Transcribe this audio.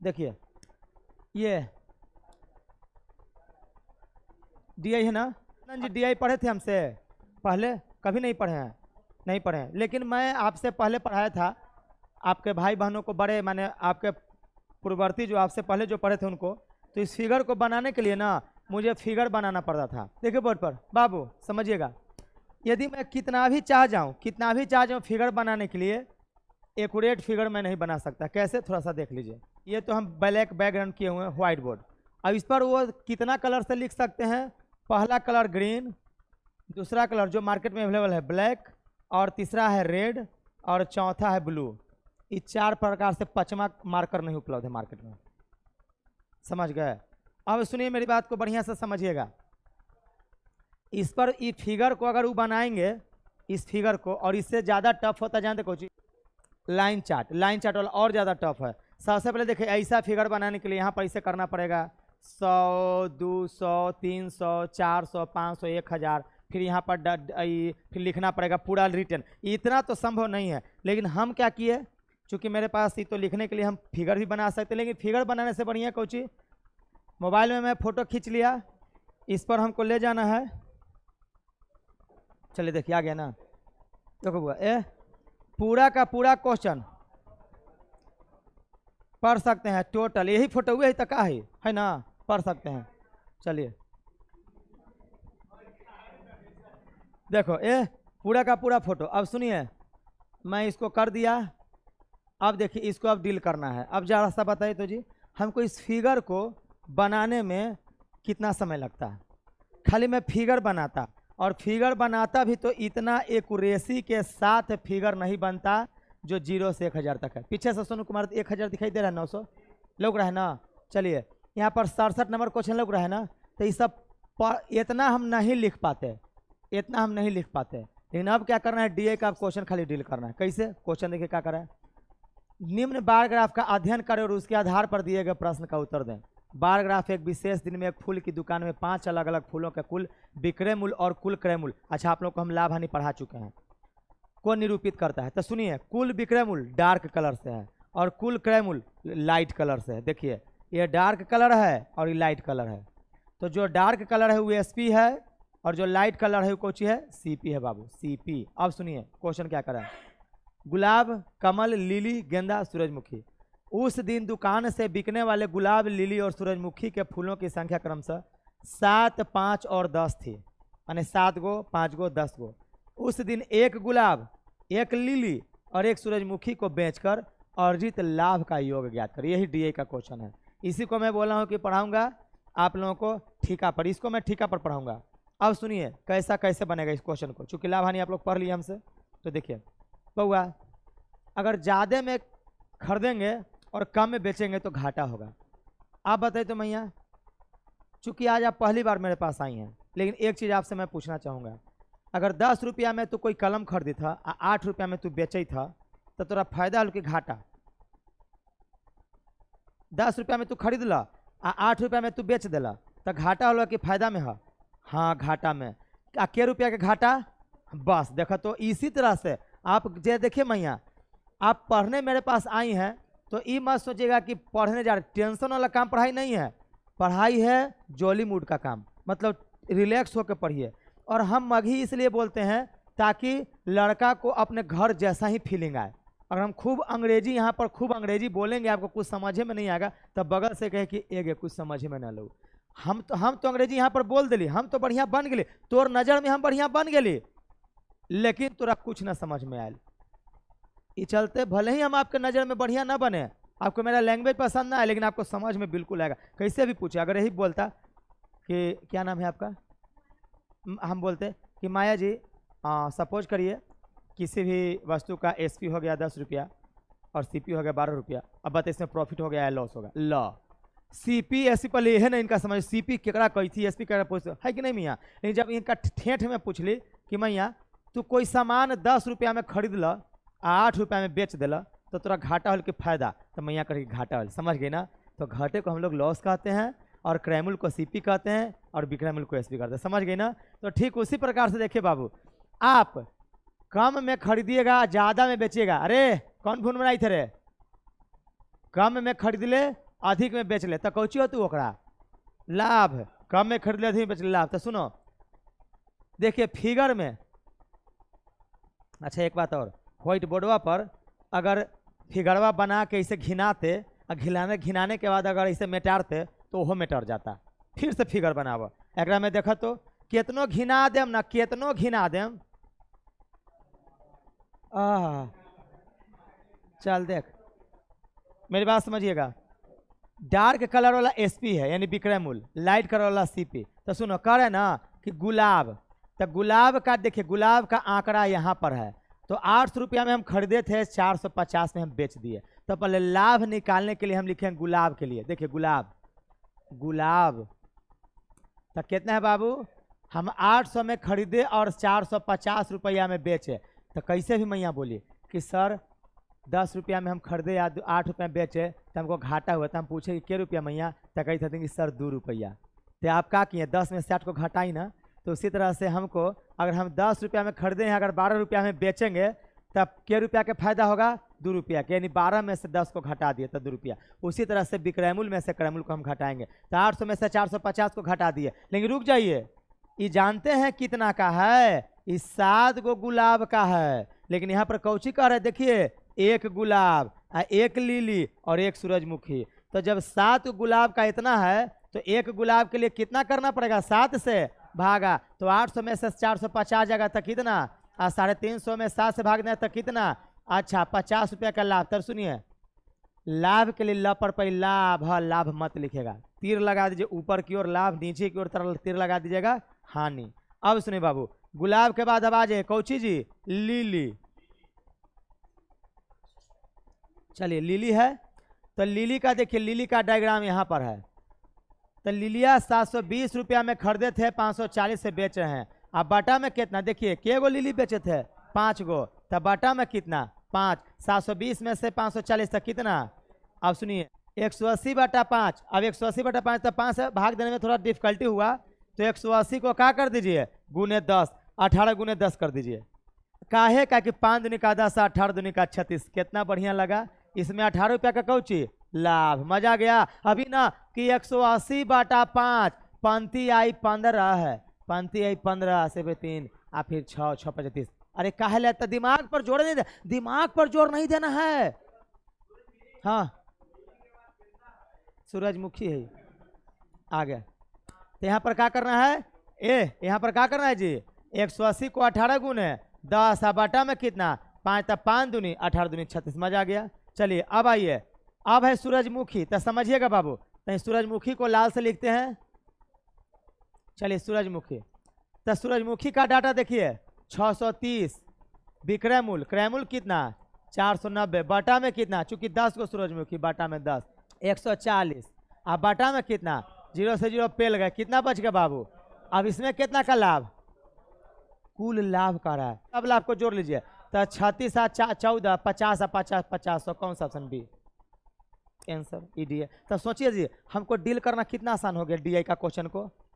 देखिए ये DI है ना जी, DI पढ़े थे हमसे पहले? कभी नहीं पढ़े हैं, नहीं पढ़े हैं, लेकिन मैं आपसे पहले पढ़ाया था आपके भाई बहनों को, बड़े माने आपके पूर्ववर्ती जो आपसे पहले जो पढ़े थे उनको। तो इस फिगर को बनाने के लिए ना मुझे फिगर बनाना पड़ता था। देखिए बोर्ड पर बाबू समझिएगा, यदि मैं कितना भी चाह जाऊँ फिगर बनाने के लिए एक्यूरेट फिगर मैं नहीं बना सकता। कैसे, थोड़ा सा देख लीजिए। ये तो हम ब्लैक बैकग्राउंड किए हुए हैं, व्हाइट बोर्ड। अब इस पर वो कितना कलर से लिख सकते हैं? पहला कलर ग्रीन, दूसरा कलर जो मार्केट में अवेलेबल है ब्लैक, और तीसरा है रेड, और चौथा है ब्लू। इस 4 प्रकार से 5वां मार्कर नहीं उपलब्ध है मार्केट में। समझ गए? अब सुनिए मेरी बात को बढ़िया से समझिएगा। इस पर इस फिगर को अगर वो बनाएंगे, इस फिगर को, और इससे ज़्यादा टफ होता जानते कोई, लाइन चार्ट वाला और ज़्यादा टफ है। सबसे पहले देखिए, ऐसा फिगर बनाने के लिए यहाँ पर इसे करना पड़ेगा 100, 200, 300, 400, 500, 1000, फिर यहाँ पर फिर लिखना पड़ेगा पूरा रिटर्न। इतना तो संभव नहीं है, लेकिन हम क्या किए, चूँकि मेरे पास ही तो लिखने के लिए हम फिगर भी बना सकते हैं, लेकिन फिगर बनाने से बढ़िया कोची मोबाइल में मैं फ़ोटो खींच लिया, इस पर हमको ले जाना है। चलिए देखिए आ गया ना, देखो बुआ पूरा का पूरा क्वेश्चन पढ़ सकते हैं टोटल। यही फोटो हुए तक का है ना, पढ़ सकते हैं। चलिए देखो पूरा का पूरा फोटो। अब सुनिए, मैं इसको कर दिया। अब देखिए इसको अब डील करना है। अब जरा सा बताइए तो जी, हमको इस फिगर को बनाने में कितना समय लगता है? खाली मैं फिगर बनाता, और फिगर बनाता भी तो इतना एक्यूरेसी के साथ फिगर नहीं बनता जो 0 से 1000 तक है। पीछे से सोनू कुमार 1000 दिखाई दे रहा है, 900 लग रहा है ना। चलिए यहाँ पर 67 नंबर क्वेश्चन लग रहा है ना। तो ये सब इतना हम नहीं लिख पाते, लेकिन अब क्या करना है, DI का क्वेश्चन खाली डील करना है। कैसे? क्वेश्चन देखिए क्या करा है, निम्न बार ग्राफ का अध्ययन करें और उसके आधार पर दिए गए प्रश्न का उत्तर दें। बार ग्राफ एक विशेष दिन में एक फूल की दुकान में 5 अलग अलग फूलों के कुल विक्रय मूल्य और कुल क्रय मूल्य, अच्छा आप लोग को हम लाभ हानि पढ़ा चुके हैं, को निरूपित करता है। तो सुनिए, कुल विक्रय मूल्य डार्क कलर से है और कुल क्रय मूल्य लाइट कलर से है। देखिए ये डार्क कलर है और ये लाइट कलर है। तो जो डार्क कलर है वो SP है, और जो लाइट कलर है वो कौन सी है? CP है बाबू, CP। अब सुनिए क्वेश्चन क्या करा है, गुलाब, कमल, लिली, गेंदा, सूरजमुखी। उस दिन दुकान से बिकने वाले गुलाब, लिली और सूरजमुखी के फूलों की संख्या क्रमशः 7, 5 और 10 थी, यानी 7 गो, 5 गो, 10 गो। उस दिन एक गुलाब, एक लिली और एक सूरजमुखी को बेचकर अर्जित लाभ का योग ज्ञात करें। यही DI का क्वेश्चन है। इसी को मैं बोला हूँ कि पढ़ाऊंगा आप लोगों को ठीका पर, इसको मैं ठीका पर पढ़ाऊंगा। अब सुनिए कैसा कैसे बनेगा इस क्वेश्चन को, चूंकि लाभ हानि आप लोग पढ़ लिए हमसे। तो देखिए बउआ, अगर ज़्यादा में खरीदेंगे और कम में बेचेंगे तो घाटा होगा। आप बताइए तो मैया, चूंकि आज आप पहली बार मेरे पास आई हैं, लेकिन एक चीज़ आपसे मैं पूछना चाहूँगा, अगर 10 रुपया में तू कोई कलम खरीदी था, 8 रुपया में तू बेची था, तो तोरा फायदा हल कि घाटा? 10 रुपया में तू खरीद ला, 8 रुपया में तू बेच दिला, तो घाटा होगा कि फायदा में है? हाँ घाटा में। के रुपया के घाटा? बस देखो, तो इसी तरह से आप जे देखिए मैया, आप पढ़ने मेरे पास आई हैं तो ये मत सोचिएगा कि पढ़ने जा रहे, टेंशन वाला काम पढ़ाई नहीं है। पढ़ाई है जॉली मूड का काम, मतलब रिलैक्स होकर पढ़िए। और हम मघी इसलिए बोलते हैं ताकि लड़का को अपने घर जैसा ही फीलिंग आए। अगर हम खूब अंग्रेजी यहाँ पर खूब अंग्रेजी बोलेंगे, आपको कुछ समझे में नहीं आएगा, तब बगल से कहे कि एक कुछ समझे में ना लो। हम तो अंग्रेजी यहाँ पर बोल दिली, हम तो बढ़िया बन गए, तोर नज़र में हम बढ़िया बन गए, लेकिन तोरा कुछ ना समझ में आयल। ये चलते भले ही हम आपके नज़र में बढ़िया ना बने, आपको मेरा लैंग्वेज पसंद ना है, लेकिन आपको समझ में बिल्कुल आएगा। कैसे भी पूछे, अगर यही बोलता कि क्या नाम है आपका, हम बोलते कि माया जी सपोज करिए किसी भी वस्तु का SP हो गया 10 रुपया और CP हो गया 12 रुपया, अब बताइए इसमें प्रॉफिट हो गया या लॉस होगा? ला CP SP पर ले है ना, इनका समझ CP केकरा कही थी, SP केकरा पूछ है कि नहीं मियाँ। लेकिन जब इनका ठेठ में पूछ ली कि मैया तू कोई सामान 10 रुपया में खरीद ला, 8 रुपया में बेच दिला, तो तोरा घाटा होल कि फायदा? तो मैया कहे घाटा होल, समझ गई ना। तो घाटे को हम लोग लॉस कहते हैं, और क्रयमूल्य को CP कहते हैं, और विक्रय मूल्य को SP कहते हैं, समझ गई ना। तो ठीक उसी प्रकार से देखिए बाबू, आप कम में खरीदिएगा, ज़्यादा में बेचिएगा। अरे कौन फोन बनाई थे रे? कम में खरीद ले अधिक में बेच ले तो कौची हो तू ओकरा लाभ, कम में खरीद ले अधिक में बेच ले लाभ। तो सुनो देखिए फिगर में, अच्छा एक बात और, व्हाइट बोर्डवा पर अगर फिगरवा बना के इसे घिनाते और घिनाने के बाद अगर इसे मेटारते तो वो मेटर जाता। फिर से फिगर बनाव एकरा में देखो तो कितनो घिना देम ना, कितनो घिना देम। चल देख मेरी बात समझिएगा, डार्क कलर वाला एसपी है यानी विक्रय मूल्य, लाइट कलर वाला सीपी। तो सुनो करे ना कि गुलाब, तो गुलाब का देखिए गुलाब का आंकड़ा यहाँ पर है, तो 800 रुपया में हम खरीदे थे, 450 में हम बेच दिए। तो पहले लाभ निकालने के लिए हम लिखे गुलाब के लिए, देखिए गुलाब, गुलाब तो कितना है बाबू, हम 800 में खरीदे और 450 रुपया में बेचे। तो कैसे भी मैया बोली कि सर 10 रुपया में हम खरीदे या 8 रुपया में बेचे तो हमको घाटा हुआ। तो हम पूछे कि क्या रुपया मैया, तो कही थे कि सर 2 रुपया। तो आप क्या किए, 10 में से 8 को घटाई ना। तो उसी तरह से हमको अगर हम 10 रुपया में खरीदे हैं, अगर 12 रुपया में बेचेंगे तब क्या रुपया का फायदा होगा, 2 रुपया के, यानी 12 में से 10 को घटा दिए तो 2 रुपया। उसी तरह से विक्रय मूल्य में से क्रय मूल्य को हम घटाएंगे। तो 800 में से 450 को घटा दिए, लेकिन रुक जाइए, ये जानते हैं कितना का है, इस 7 गो गुलाब का है। लेकिन यहाँ पर कौची कह रहे हैं, देखिए 1 गुलाब, 1 लिली और 1 सूरजमुखी। तो जब 7 गुलाब का इतना है तो 1 गुलाब के लिए कितना करना पड़ेगा, 7 से भागा। तो 800 में से 450 जाएगा तो कितना, 350 में 7 से भाग दें तो कितना, अच्छा 50 रुपया का लाभ। तब सुनिए लाभ के लिए ल पर पहले लाभ, लाभ मत लिखेगा, तीर लगा दीजिए ऊपर की ओर लाभ, नीचे की ओर तीर लगा दीजिएगा हानि। अब सुनिए बाबू, गुलाब के बाद अब आ जाए कौची जी, लिली। चलिए लिली है, तो लिली का देखिए, लिली का डायग्राम यहाँ पर है। तो लिलिया 720 रुपया में खरीदे थे, 540 से बेच रहे हैं। अब बाटा में कितना, देखिए के गो लिली बेचे थे, 5 गो, तो बाटा में कितना 5, 720 में से 540 तक कितना। अब सुनिए 180 बटा 5, अब 180 बटा 5 तो 5 से भाग देने में थोड़ा डिफिकल्टी हुआ, तो 180 को क्या कर दीजिए गुने 10, 18 गुने 10 कर दीजिए। काहे का कि 5 दूनी का 10, 18 दूनी का 36, कितना बढ़िया लगा। इसमें 18 रुपया का कौची लाभ, मजा गया। अभी ना कि 180 बटा 5, पंक्ति आई 15 है, पंक्ति आई 15 से 3 और फिर 6, 6 35। अरे काहे लेता, दिमाग पर जोर नहीं दे, दिमाग पर जोर नहीं देना है। हाँ सूरजमुखी है आ गया। तो यहाँ पर क्या करना है, यहाँ पर क्या करना है जी, 180 को 18 गुने 10 और बटा में कितना 5, तब 5 दूनी 18 दूनी 36, मजा आ गया। चलिए अब आइए, अब है सूरजमुखी। तो समझिएगा बाबू, तो सूरजमुखी को लाल से लिखते हैं। चलिए सूरजमुखी, तो सूरजमुखी का डाटा देखिए 630, विक्रय मूल्य, क्रय मूल्य कितना 490, बाटा में कितना, चूंकि 10 को सूरजमुखी, बाटा में 10 140, अब बाटा में कितना 0 से 0 पेल गए, कितना बच गया बाबू। अब इसमें कितना का लाभ, कुल लाभ का रहा है। अब लाभ को जोड़ लीजिए, तो 36 और 14, 50 और 50, 50, कौन सा option B answer, E D. तो सोचिए जी हमको डील करना कितना आसान हो गया डी का क्वेश्चन को।